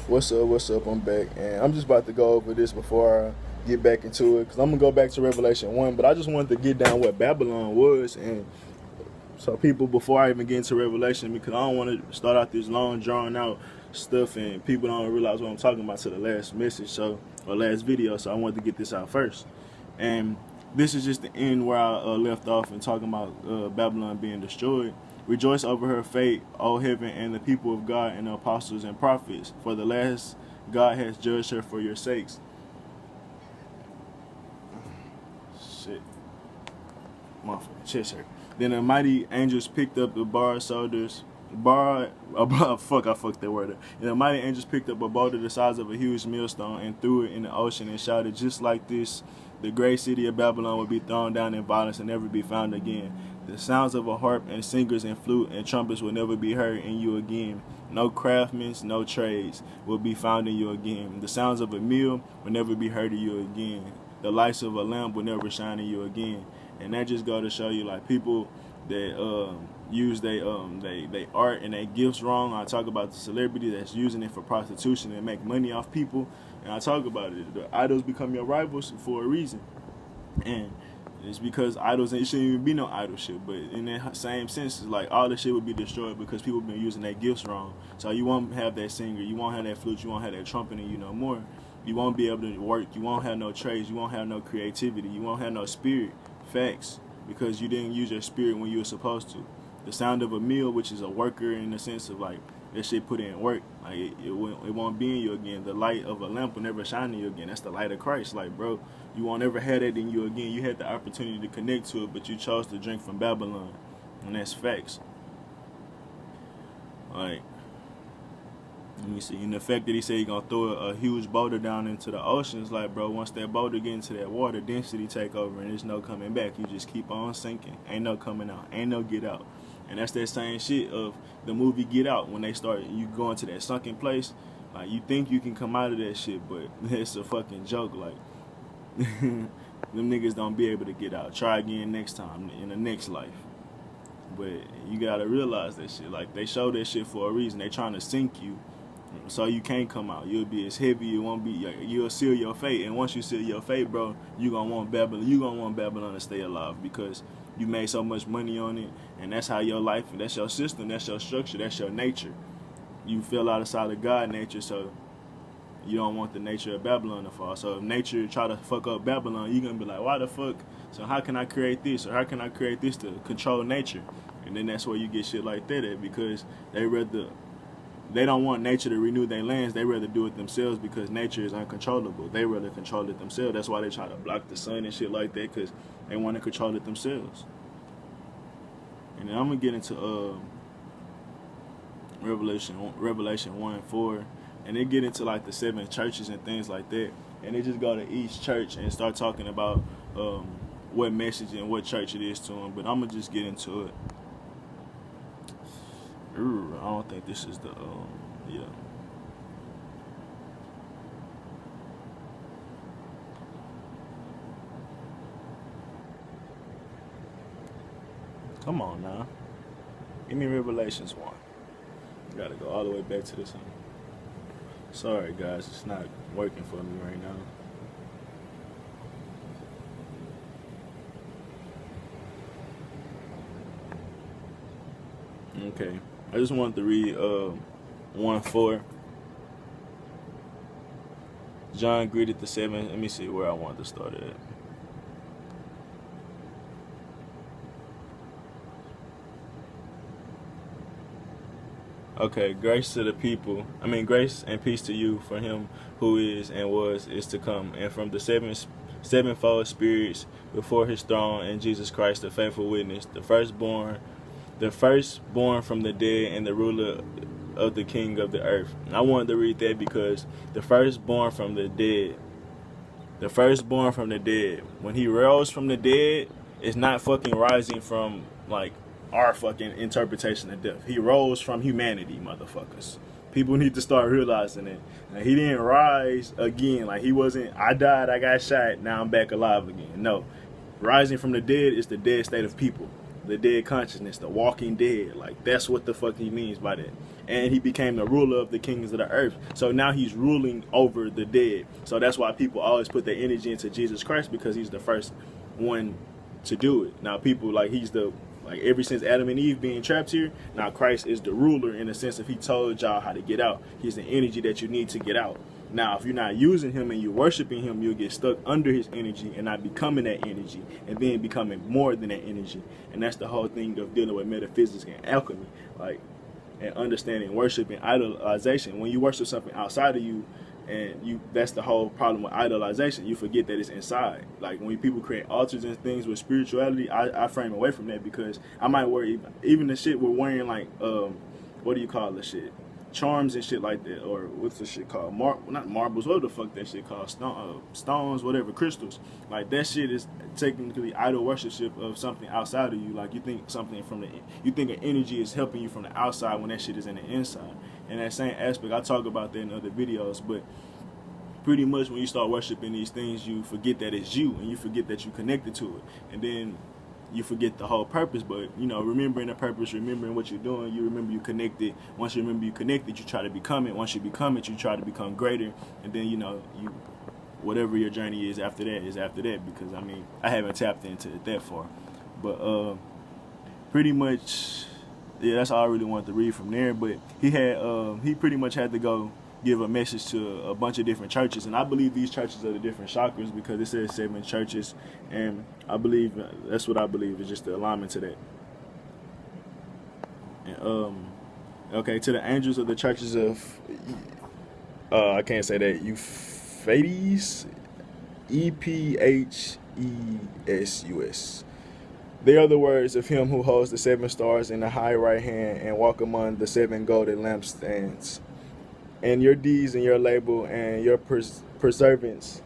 What's up? What's up? I'm back, and I'm just about to go over this before I get back into it, because I'm gonna go back to Revelation 1. But I just wanted to get down what Babylon was, and so people, before I even get into Revelation, because I don't want to start out this long, drawn out stuff, and people don't realize what I'm talking about to the last message, so or last video. So I wanted to get this out first, and this is just the end where I left off and talking about Babylon being destroyed. Rejoice over her fate, O heaven, and the people of God, and the apostles and prophets, for the last God has judged her for your sakes. Shit. My chest hurt. Then the mighty angels picked up the fuck, I fucked that word up. And the mighty angels picked up a boulder the size of a huge millstone and threw it in the ocean and shouted, just like this, the great city of Babylon will be thrown down in violence and never be found again. The sounds of a harp and singers and flute and trumpets will never be heard in you again. No craftsmen, no trades will be found in you again. The sounds of a mill will never be heard in you again. The lights of a lamp will never shine in you again. And that just go to show you, like, people that use they art and they gifts wrong. I talk about the celebrity that's using it for prostitution and make money off people, and I talk about it. The idols become your rivals for a reason, and it's because idols, it shouldn't even be no idolship. But in that same sense, it's like all the shit would be destroyed because people been using their gifts wrong. So you won't have that singer, you won't have that flute, you won't have that trumpet in you no more. You won't be able to work, you won't have no trades, you won't have no creativity, you won't have no spirit. Facts. Because you didn't use your spirit when you were supposed to. The sound of a mill, which is a worker in the sense of like that shit put in work, like it won't be in you again. The light of a lamp will never shine in you again. That's the light of Christ. Like, bro, you won't ever have that in you again. You had the opportunity to connect to it, but you chose to drink from Babylon, and that's facts. Like, let me see. And the fact that he said he's gonna throw a huge boulder down into the ocean is like, bro, once that boulder get into that water, density take over and there's no coming back. You just keep on sinking. Ain't no coming out. Ain't no get out. And that's that same shit of the movie Get Out. When they start, you go into that sunken place, like, you think you can come out of that shit, but it's a fucking joke. Like, them niggas don't be able to get out. Try again next time in the next life. But you gotta realize that shit. Like, they show that shit for a reason. They trying to sink you, so you can't come out. You'll be as heavy. You won't be. You'll seal your fate. And once you seal your fate, bro, you gonna want Babylon. You gonna want Babylon to stay alive because you made so much money on it, and that's how your life. That's your system. That's your structure. That's your nature. You feel outside of God nature, so you don't want the nature of Babylon to fall. So if nature try to fuck up Babylon, you're gonna be like, why the fuck? So how can I create this, or how can I create this to control nature? And then that's where you get shit like that at, because they don't want nature to renew their lands. They rather do it themselves because nature is uncontrollable. They rather control it themselves. That's why they try to block the sun and shit like that, because they want to control it themselves. And then I'm going to get into Revelation 1 and 4. And they get into like the 7 churches and things like that. And they just go to each church and start talking about what message and what church it is to them. But I'm going to just get into it. I don't think this is the, yeah. Come on now. Give me Revelations 1. Gotta go all the way back to this one. Sorry guys, it's not working for me right now. Okay. I just wanted to read 1:4. John greeted the 7. Let me see where I wanted to start at. Okay, grace to the people. Grace and peace to you from him who is and was is to come, and from the sevenfold spirits before his throne, and Jesus Christ, the faithful witness, the firstborn from the dead, and the ruler of the king of the earth. And I wanted to read that because the firstborn from the dead, when he rose from the dead, it's not fucking rising from like our fucking interpretation of death. He rose from humanity, motherfuckers. People need to start realizing it. And he didn't rise again. Like, he wasn't, I died, I got shot, now I'm back alive again. No. Rising from the dead is the dead state of people. The dead consciousness, the walking dead. Like, that's what the fuck he means by that. and he became the ruler of the kings of the earth. So now he's ruling over the dead. So that's why people always put their energy into Jesus Christ, because he's the first one to do it. Now people he's the ever since Adam and Eve being trapped here, now Christ is the ruler in the sense of he told y'all how to get out. He's the energy that you need to get out. Now, if you're not using him and you're worshiping him, you'll get stuck under his energy and not becoming that energy, and then becoming more than that energy. And that's the whole thing of dealing with metaphysics and alchemy, and understanding worship and idolization. When you worship something outside of you, and that's the whole problem with idolization. You forget that it's inside. Like when people create altars and things with spirituality, I frame away from that, because I might worry even the shit we're wearing, what do you call the shit? Charms and shit like that, or what's the shit called? Not marbles. What the fuck that shit called? Stones, whatever, crystals. Like that shit is technically idol worship of something outside of you. Like you think you think an energy is helping you from the outside when that shit is in the inside. And that same aspect, I talk about that in other videos, but pretty much when you start worshiping these things, you forget that it's you, and you forget that you connected to it, and then you forget the whole purpose. But remembering the purpose, remembering what you're doing, you remember you connected. Once you remember you connected, you try to become it. Once you become it, you try to become greater, and then you whatever your journey is after that, because I haven't tapped into it that far. But pretty much, yeah, that's all I really wanted to read from there. But he pretty much had to go give a message to a bunch of different churches, and I believe these churches are the different chakras, because it says 7 churches, and I believe that's what I believe is just the alignment to that. And okay, to the angels of the churches of I can't say that, Ephesus, Ephesus. They are the words of him who holds the 7 stars in the high right hand and walk among the 7 golden lampstands. And your deeds and your label and your perseverance,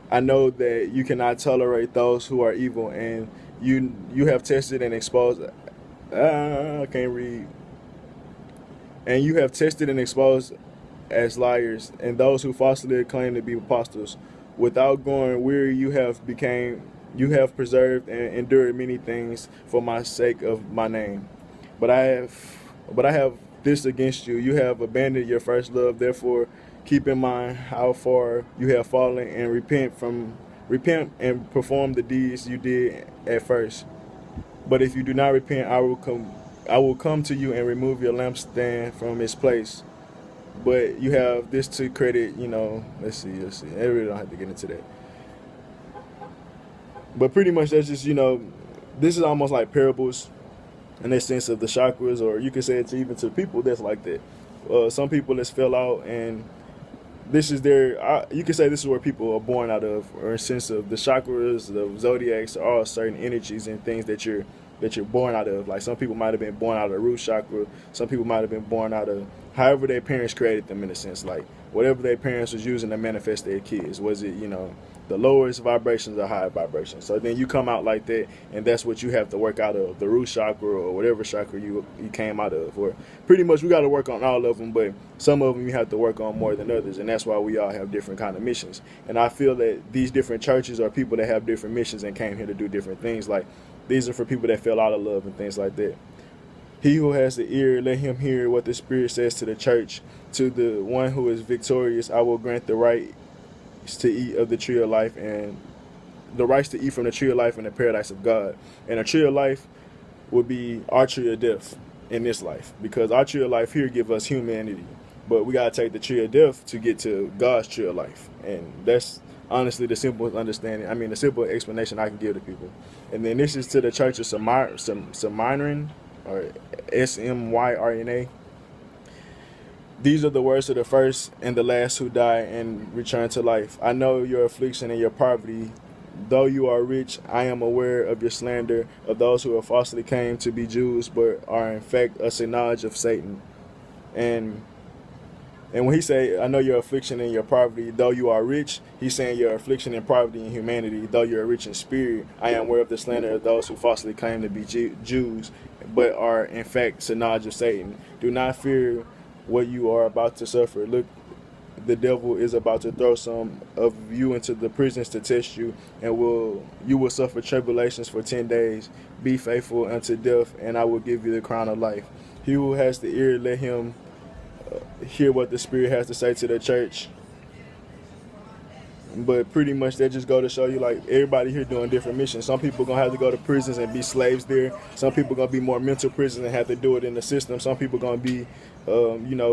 I know that you cannot tolerate those who are evil, and you have tested and exposed. I can't read. And you have tested and exposed as liars, and those who falsely claim to be apostles. Without going weary, you have preserved and endured many things for my sake of my name. But I have this against you: you have abandoned your first love. Therefore, keep in mind how far you have fallen, and repent and perform the deeds you did at first. But if you do not repent, I will come to you and remove your lampstand from its place. But you have this to credit, let's see. I really don't have to get into that. But pretty much that's just, this is almost like parables in that sense of the chakras, or you could say it even to people that's like that. Some people that's fell out, and this is you could say this is where people are born out of, or in sense of the chakras, the zodiacs are all certain energies and things that you're born out of. Like some people might have been born out of the root chakra, some people might have been born out of however their parents created them, in a sense, like whatever their parents was using to manifest their kids. Was it, the lowest vibrations or high vibrations? So then you come out like that, and that's what you have to work out of, the root chakra or whatever chakra you came out of. Or pretty much we got to work on all of them, but some of them you have to work on more than others, and that's why we all have different kind of missions. And I feel that these different churches are people that have different missions and came here to do different things. Like these are for people that fell out of love and things like that. He who has the ear, let him hear what the Spirit says to the church. To the one who is victorious, I will grant the right to eat of the tree of life, and the rights to eat from the tree of life in the paradise of God. And a tree of life would be our tree of death in this life, because our tree of life here give us humanity, but we gotta take the tree of death to get to God's tree of life. And that's honestly the simplest understanding. The simple explanation I can give to people. And then this is to the church of Smyrna, or Smyrna. These are the words of the first and the last who die and return to life. I know your affliction and your poverty. Though you are rich, I am aware of your slander of those who have falsely claimed to be Jews, but are in fact a synagogue of Satan. And when he say, I know your affliction and your poverty, though you are rich, he's saying your affliction and poverty in humanity, though you are rich in spirit, I am aware of the slander of those who falsely claim to be Jews, but are in fact synagogue of Satan. Do not fear what you are about to suffer. Look, the devil is about to throw some of you into the prisons to test you, and you will suffer tribulations for 10 days. Be faithful unto death, and I will give you the crown of life. He who has the ear, let him hear what the Spirit has to say to the church. But pretty much that just go to show you, like, everybody here doing different missions. Some people gonna have to go to prisons and be slaves there. Some people gonna be more mental prisons and have to do it in the system. Some people gonna be,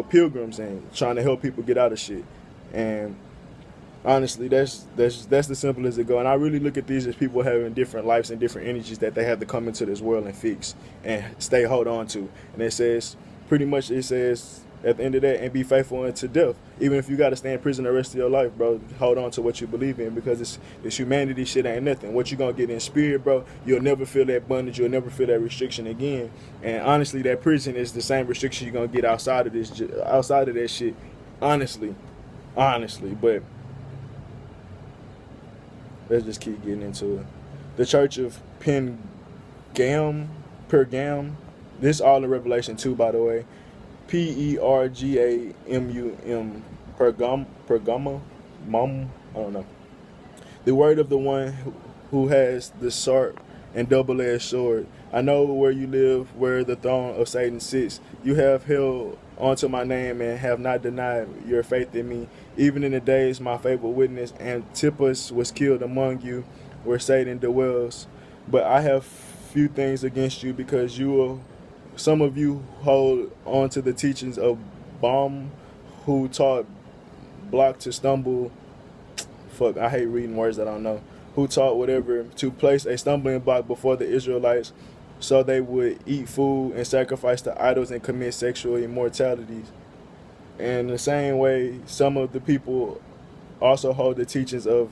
pilgrims and trying to help people get out of shit. And honestly, that's the simple as it go. And I really look at these as people having different lives and different energies that they have to come into this world and fix and hold on to. And it says, at the end of that, and be faithful unto death. Even if you got to stay in prison the rest of your life, bro, hold on to what you believe in, because this humanity shit ain't nothing. What you gonna get in spirit, bro, you'll never feel that bondage, you'll never feel that restriction again. And honestly, that prison is the same restriction you're gonna get outside of that shit. Honestly, but let's just keep getting into it. The Church of Pergam. This all in Revelation 2, by the way. Pergamum. Pergama. Mom. I don't know. The word of the one who has the sharp and double-edged sword. I know where you live, where the throne of Satan sits. You have held onto my name and have not denied your faith in me. Even in the days my faithful witness Antipas was killed among you, where Satan dwells. But I have few things against you, because some of you hold on to the teachings of Balaam, who taught block to stumble. Fuck, I hate reading words that I don't know. Who taught whatever to place a stumbling block before the Israelites, so they would eat food and sacrifice to idols and commit sexual immoralities. And the same way, some of the people also hold the teachings of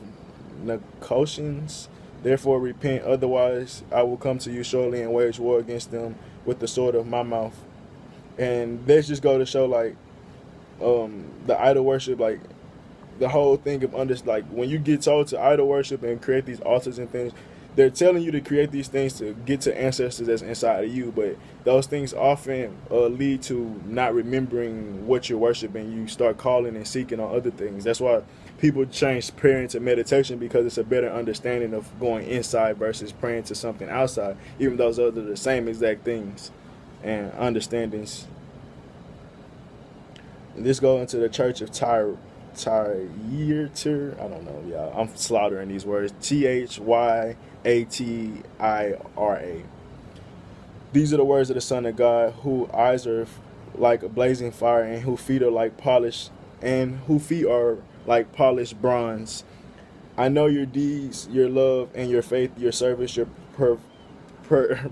Nicolaitans. Therefore repent, otherwise I will come to you shortly and wage war against them with the sword of my mouth. And let's just go to show, like, the idol worship, like, the whole thing of like, when you get told to idol worship and create these altars and things, they're telling you to create these things to get to ancestors that's inside of you, but those things often lead to not remembering what you're worshiping. You start calling and seeking on other things. That's why people change prayer into meditation, because it's a better understanding of going inside versus praying to something outside, even though those are the same exact things and understandings. And this goes into the Church of Tyre. I don't know, y'all. I'm slaughtering these words. Thyatira. These are the words of the Son of God, whose eyes are like a blazing fire, and whose feet are like polished bronze. I know your deeds, your love, and your faith, your service, your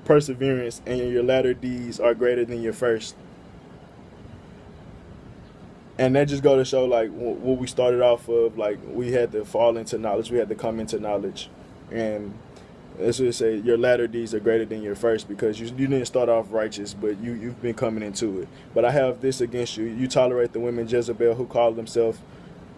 perseverance, and your latter deeds are greater than your first. And that just go to show, like, what we started off of, like, we had to fall into knowledge, we had to come into knowledge. And that's what it say, your latter deeds are greater than your first, because you didn't start off righteous, but you've been coming into it. But I have this against you. You tolerate the women Jezebel, who called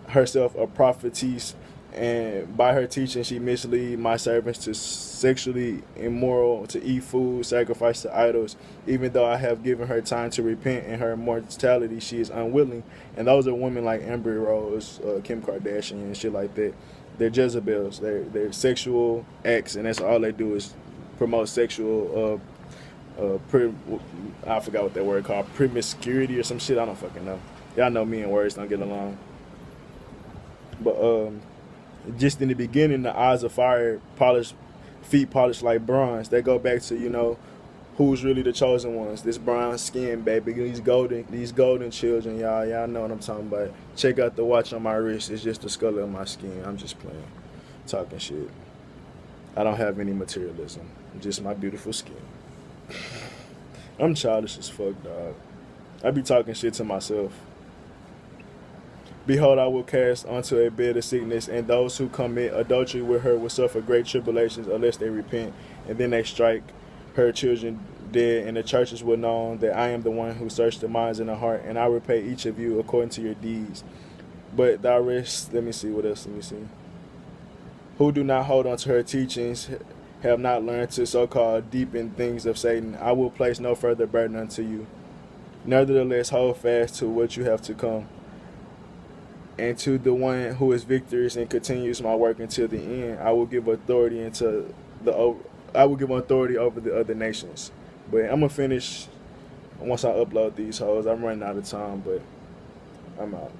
herself a prophetess, and by her teaching she mislead my servants to sexually immoral, to eat food sacrificed to idols. Even though I have given her time to repent in her mortality, she is unwilling. And those are women like Amber Rose, Kim Kardashian, and shit like that. They're Jezebels. They're sexual acts, and that's all they do is promote sexual I forgot what that word called, promiscuity or some shit. I don't fucking know. Y'all know me and words don't get along. But just in the beginning, the eyes of fire, polished feet polished like bronze. They go back to, who's really the chosen ones. This brown skin, baby. These golden children, y'all know what I'm talking about. Check out the watch on my wrist. It's just the color of my skin. I'm just playing, talking shit. I don't have any materialism. Just my beautiful skin. I'm childish as fuck, dog. I be talking shit to myself. Behold, I will cast onto a bed of sickness, and those who commit adultery with her will suffer great tribulations unless they repent. And then they strike her children dead, and the churches will know that I am the one who searched the minds and the heart, and I repay each of you according to your deeds. But thou rest, let me see, who do not hold on to her teachings, have not learned to so-called deepen things of Satan. I will place no further burden unto you. Nevertheless, hold fast to what you have to come. And to the one who is victorious and continues my work until the end, I will give authority over the other nations. But I'm gonna finish once I upload these hoes. I'm running out of time, but I'm out.